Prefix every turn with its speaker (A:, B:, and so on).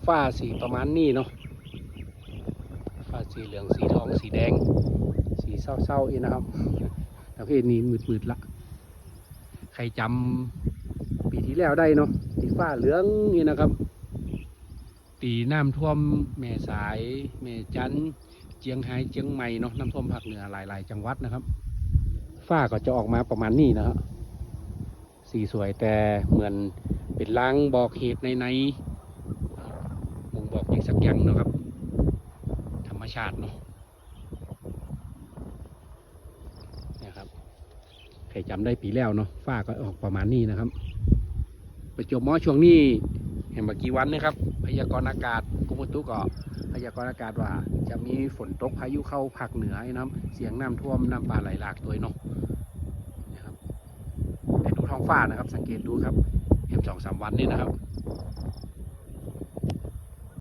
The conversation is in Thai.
A: ฟ้าสีประมาณนี้เนาะฟ้าสีเหลืองสีทองสีแดงสีเศร้าๆอีนะครับประเภทนี้มืดๆละใครจำปีที่แล้วได้เนาะที่ฟ้าเหลืองนี่นะครับตีน้ำท่วมแม่สายแม่จันเจียงไฮ้เจียงใหม่เนาะน้ำท่วมภาคเหนือหลายๆจังหวัดนะครับฟ้าก็จะออกมาประมาณนี้นะครับสีสวยแต่เหมือนเป็นลางบอกเหตุในบ่งบอกอย่างสักอย่างนะครับธรรมชาติเนาะเนี่ยครับใครจำได้ปีแล้วเนาะฟ้าก็ออกประมาณนี้นะครับประจวบเหมาะช่วงนี้เห็นเมื่อกี้วันนะครับพยากรณ์อากาศกรมอุตุก็พยากรณ์อากาศว่าจะมีฝนตกพายุเข้าภาคเหนือน้ำเสียงน้ำท่วมน้ำป่าไหลหลากตัวเนาะนะครับแต่ดูท้องฟ้านะครับสังเกตดูครับเห็น2-3 วันนี้นะครับ